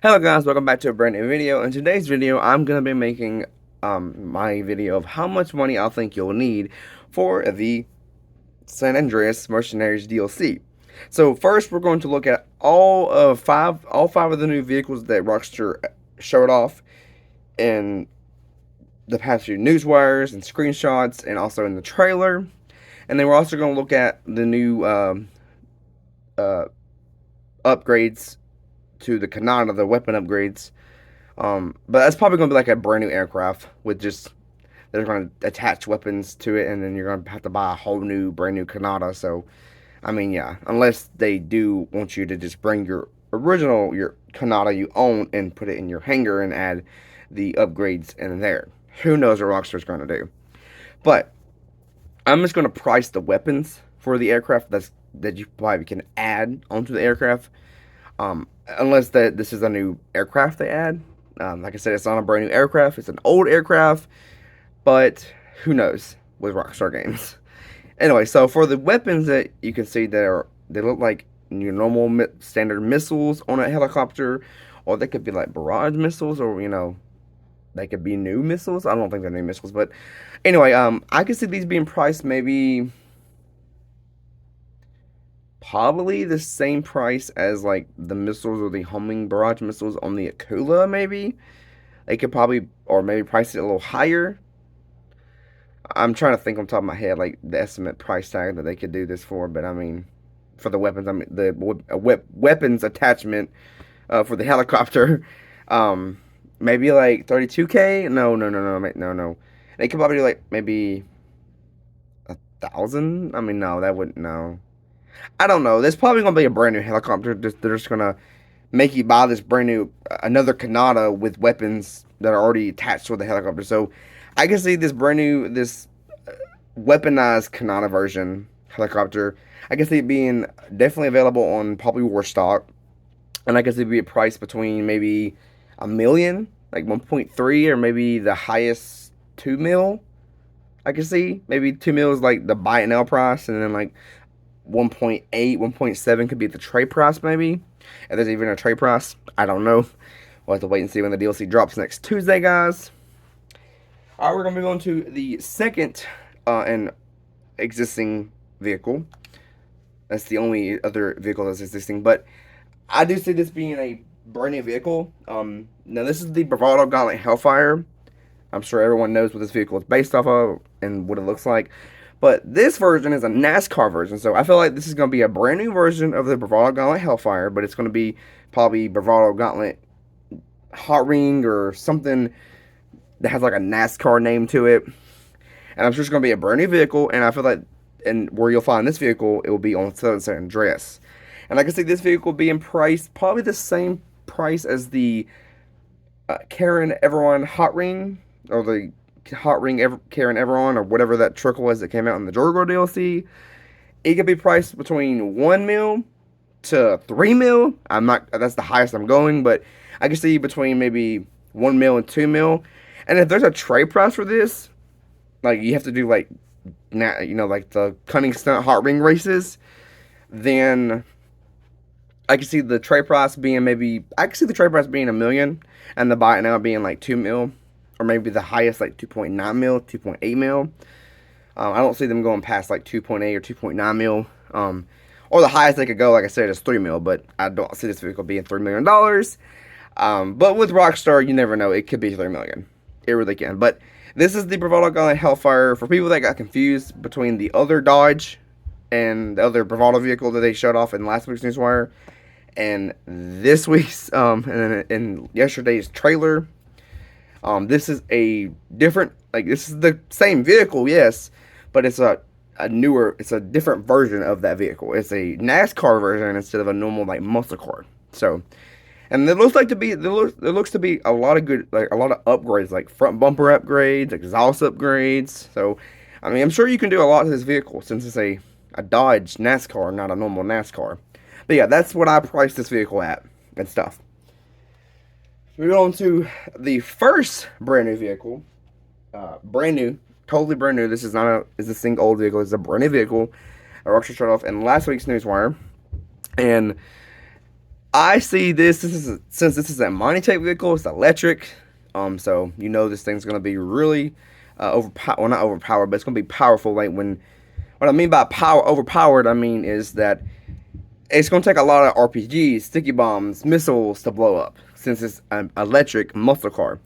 Hello guys, welcome back to a brand new video. In today's video, I'm going to be making my video of how much money I think you'll need for the San Andreas Mercenaries DLC. So first, we're going to look at all five of the new vehicles that Rockstar showed off in the past few news wires and screenshots, and also in the trailer. And then we're also going to look at the new uh, upgrades to the Kanata, the weapon upgrades. But that's probably going to be like a brand new aircraft with just they're going to attach weapons to it, and then you're going to have to buy a whole new brand new Kanata. So, I mean, yeah, unless they do want you to just bring your Kanata you own and put it in your hangar and add the upgrades in there. Who knows what Rockstar's going to do? But I'm just going to price the weapons for the aircraft that you probably can add onto the aircraft. Unless this is a new aircraft they add. Like I said, it's not a brand new aircraft. It's an old aircraft. But who knows with Rockstar games. Anyway, so for the weapons that you can see, they look like your normal standard missiles on a helicopter. Or they could be like barrage missiles, or, they could be new missiles. I don't think they're new missiles. But anyway, I can see these being priced maybe probably the same price as like the missiles or the homing barrage missiles on the Akula. Maybe they could probably, or maybe price it a little higher. I'm trying to think on top of my head like the estimate price tag that they could do this for, but I mean for the weapons, I mean the weapons attachment for the helicopter, maybe like 32K. No. They could probably do like maybe 1,000. I mean, no, that wouldn't. No, I don't know. There's probably gonna be a brand new helicopter. They're just gonna make you buy this brand new another Kanata with weapons that are already attached to the helicopter. So I can see this weaponized Kanata version helicopter. I can see it being definitely available on probably War Stock, and I can see it be a price between maybe a million, like 1.3, or maybe the highest 2 mil. I can see maybe 2 mil is like the buy it now price, and then like 1.8, 1.7 could be the trade price, maybe. If there's even a trade price, I don't know. We'll have to wait and see when the DLC drops next Tuesday, guys. Alright, we're going to move on to the second and existing vehicle. That's the only other vehicle that's existing, but I do see this being a brand new vehicle. Now, this is the Bravado Gauntlet Hellfire. I'm sure everyone knows what this vehicle is based off of and what it looks like. But this version is a NASCAR version, so I feel like this is going to be a brand new version of the Bravado Gauntlet Hellfire, but it's going to be probably Bravado Gauntlet Hot Ring or something that has like a NASCAR name to it. And I'm sure it's going to be a brand new vehicle, and I feel like, and where you'll find this vehicle, it will be on San Andreas. And I can see this vehicle being priced probably the same price as the Karen Everon Hot Ring, or the Hot Ring Karen Everon, or whatever that trickle was that came out in the Jorgo DLC. It could be priced between 1 mil to 3 mil. That's the highest I'm going, but I can see between maybe 1 mil and 2 mil. And if there's a trade price for this, like you have to do like, like the Cunning Stunt Hot Ring races, then I can see the trade price being a million, and the buy it now being like 2 mil, or maybe the highest like 2.9 mil, 2.8 mil. I don't see them going past like 2.8 or 2.9 mil. Or the highest they could go, like I said, is 3 mil, but I don't see this vehicle being $3 million. But with Rockstar, you never know. It could be 3 million. It really can. But this is the Bravado Gauntlet Hellfire. For people that got confused between the other Dodge and the other Bravado vehicle that they showed off in last week's newswire and this week's, and yesterday's trailer, this is a different, like, this is the same vehicle, yes, but it's a different version of that vehicle. It's a NASCAR version instead of a normal, like, muscle car. So, and it looks to be a lot of good, like, a lot of upgrades, like front bumper upgrades, exhaust upgrades. So, I mean, I'm sure you can do a lot to this vehicle since it's a Dodge NASCAR, not a normal NASCAR. But yeah, that's what I priced this vehicle at and stuff. Moving on to the first brand new vehicle. Brand new, totally brand new. This is not a existing old vehicle. It's a brand new vehicle. Rockstar showed off in last week's newswire, and I see since this is a Money-Tech vehicle, it's electric. So you know this thing's gonna be really well, not overpowered, but it's gonna be powerful. Like what I mean by power overpowered, I mean is that it's gonna take a lot of RPGs, sticky bombs, missiles to blow up. Since it's an electric muscle car,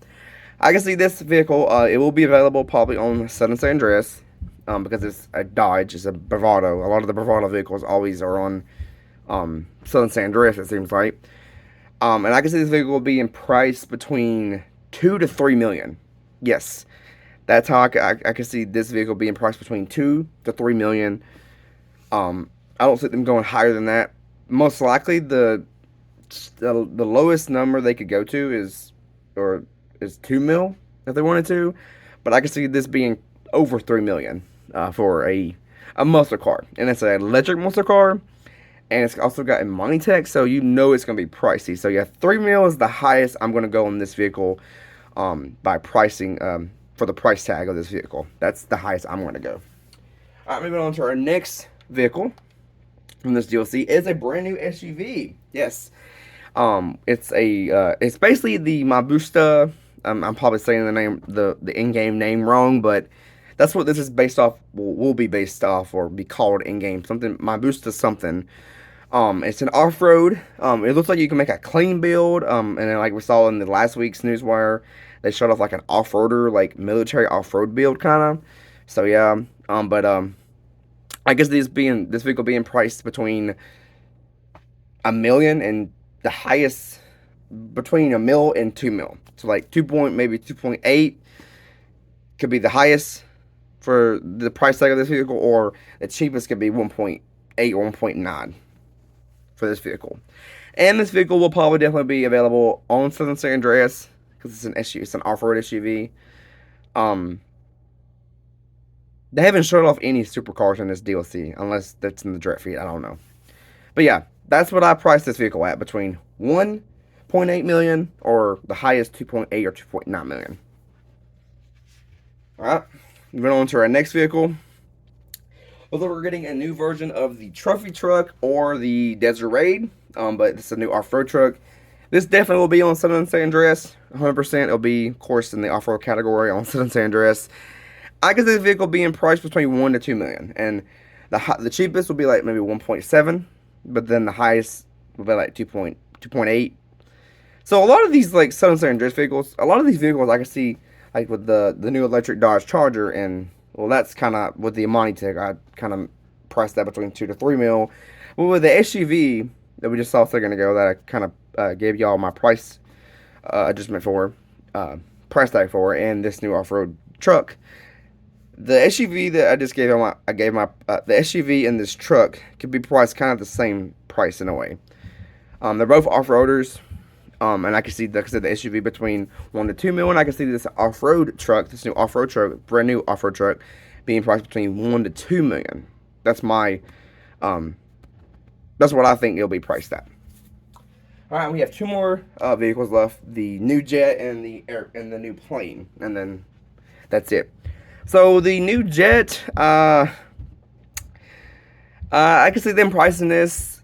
I can see this vehicle. It will be available probably on San Andreas, because it's a Dodge, it's a Bravado. A lot of the Bravado vehicles always are on San Andreas, it seems like. And I can see this vehicle being priced between 2 to 3 million. Yes, that's how I can see this vehicle being priced between 2 to 3 million. I don't see them going higher than that. Most likely, the lowest number they could go to is 2 mil if they wanted to, but I can see this being over 3 million for a muscle car, and it's an electric muscle car, and it's also got a money tech, so you know it's gonna be pricey. So yeah, 3 mil is the highest I'm gonna go on this vehicle, by pricing, for the price tag of this vehicle. That's the highest I'm gonna go. All right, moving on to our next vehicle from this DLC is a brand new SUV. Yes, it's basically the Mabusta. I'm probably saying the in-game name wrong, but that's what this is based off. Will be based off or be called in-game something. Mabusta something. It's an off-road. It looks like you can make a clean build. And then like we saw in the last week's newswire, they showed off like an off-roader, like military off-road build kind of. So yeah. But I guess this vehicle being priced between 1 million and the highest between 1 mil and 2 mil. So like maybe 2.8 could be the highest for the price tag of this vehicle, or the cheapest could be 1.8 or 1.9 for this vehicle. And this vehicle will probably definitely be available on San Andreas because it's an SUV, it's an off-road SUV. They haven't showed off any supercars in this DLC unless that's in the direct feed. I don't know. But yeah, that's what I priced this vehicle at, between 1.8 million or the highest 2.8 or 2.9 million. All right, moving on to our next vehicle. Although we're getting a new version of the trophy truck or the Desert Raid, but it's a new off-road truck. This definitely will be on San Andreas, 100%. It'll be, of course, in the off-road category on San Andreas. I can see this vehicle being priced between 1 to 2 million, and the cheapest will be like maybe 1.7, but then the highest will be like 2.8. So a lot of these like San Andreas vehicles, a lot of these vehicles I can see like with the new electric Dodge Charger, and well, that's kind of with the Amani Tech. I kind of priced that between 2 to 3 mil. But with the SUV that we just saw a second ago, that I kind of gave y'all my price adjustment for, price tag for, and this new off-road truck. The SUV that I just gave the SUV and this truck could be priced kind of the same price in a way. They're both off-roaders, and I can see, like I said, the SUV between 1 to 2 mil, and I can see this off-road truck, this new off-road truck, brand new off-road truck, being priced between 1 to 2 million. That's my, that's what I think it'll be priced at. All right, we have two more vehicles left: the new jet and the new plane, and then that's it. So the new jet, I can see them pricing this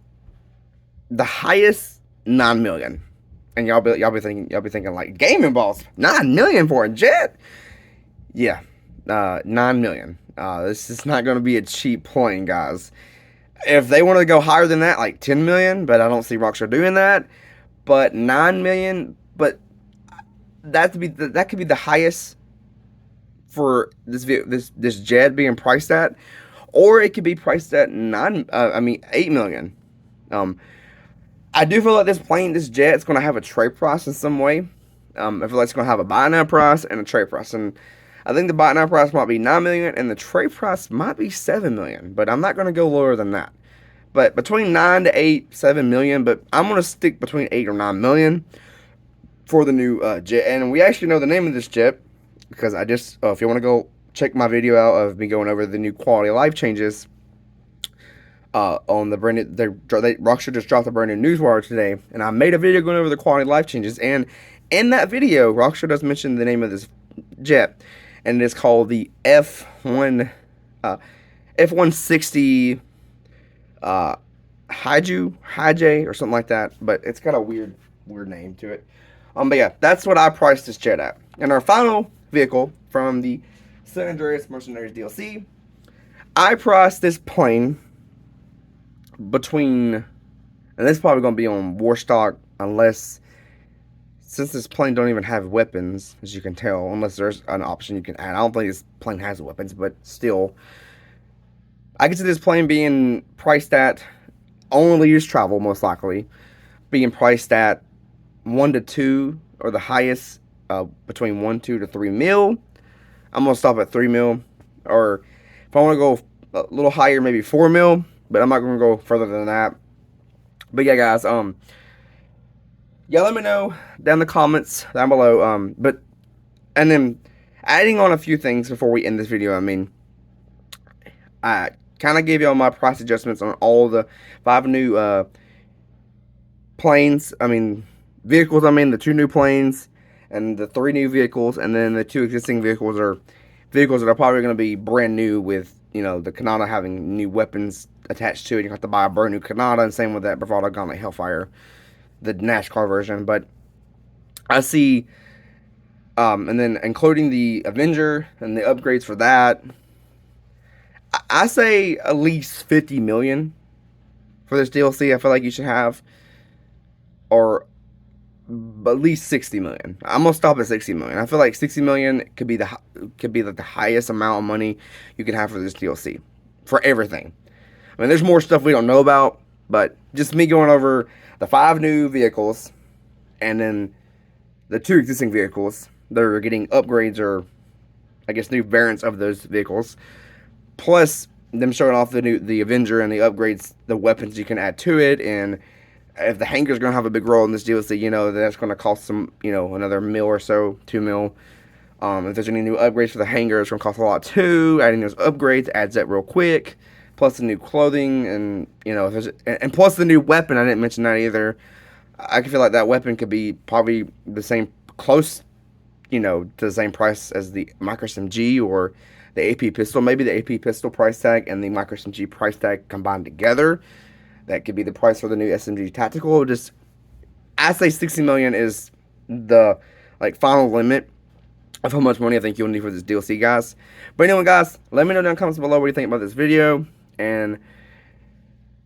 the highest 9 million, and y'all be thinking like gaming balls, 9 million for a jet? Yeah, 9 million. This is not going to be a cheap plane, guys. If they want to go higher than that, like 10 million, but I don't see Rockstar doing that. But 9 million, but that could be the highest for this jet being priced at, or it could be priced at 8 million. I do feel like this jet is going to have a trade price in some way. I feel like it's going to have a buy now price and a trade price, and I think the buy now price might be 9 million and the trade price might be 7 million, but I'm not going to go lower than that. But between 9 to 8, 7 million, but I'm going to stick between 8 or 9 million for the new jet. And we actually know the name of this jet because I just, if you want to go check my video out of me going over the new quality of life changes on the brand new, Rockstar just dropped a brand new newswire today, and I made a video going over the quality of life changes, and in that video, Rockstar does mention the name of this jet, and it is called the F160, Hijay, or something like that. But it's got a weird name to it. But yeah, that's what I priced this jet at. And our final vehicle from the San Andreas Mercenaries DLC, I priced this plane between, and this is probably going to be on Warstock, unless, since this plane don't even have weapons, as you can tell, unless there's an option you can add. I don't think this plane has weapons, but still, I can see this plane being priced at, only use travel most likely, being priced at 1 to 2, or the highest between 1, 2 to 3 mil. I'm gonna stop at 3 mil, or if I want to go a little higher, maybe 4 mil, but I'm not gonna go further than that. But yeah, guys, yeah, let me know down in the comments down below. And then adding on a few things before we end this video. I mean, I kind of gave y'all my price adjustments on all the 5 new planes. I mean, vehicles. I mean, the 2 new planes and the 3 new vehicles, and then the 2 existing vehicles are vehicles that are probably going to be brand new, with, you know, the Kanata having new weapons attached to it. You have to buy a brand new Kanata, and same with that Bravado Gauntlet Hellfire, the NASCAR version. But I see, and then including the Avenger and the upgrades for that, I say at least 50 million for this DLC. I feel like you should have, or at least 60 million. I'm gonna stop at 60 million. I feel like 60 million could be the highest amount of money you can have for this DLC, for everything. I mean, there's more stuff we don't know about, but just me going over the 5 new vehicles, and then the 2 existing vehicles that are getting upgrades, or I guess new variants of those vehicles, plus them showing off the Avenger and the upgrades, the weapons you can add to it. And if the hangar's going to have a big role in this DLC, you know, that's going to cost some, you know, another mil or so, 2 mil. If there's any new upgrades for the hangar, it's going to cost a lot too. Adding those upgrades adds that real quick. Plus the new clothing, and, you know, and plus the new weapon. I didn't mention that either. I feel like that weapon could be probably the same, close, you know, to the same price as the micro SMG or the AP pistol. Maybe the AP pistol price tag and the micro SMG price tag combined together. That could be the price for the new SMG tactical. Just, I say 60 million is the, like, final limit of how much money I think you'll need for this DLC, guys. But anyway, guys, let me know down in the comments below what you think about this video, and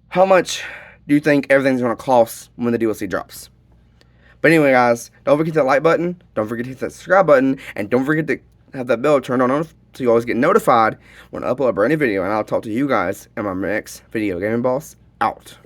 how much do you think everything's going to cost when the DLC drops. But anyway, guys, don't forget to hit that like button, don't forget to hit that subscribe button, and don't forget to have that bell turned on so you always get notified when I upload a brand new video. And I'll talk to you guys in my next video. Gaming Boss, out.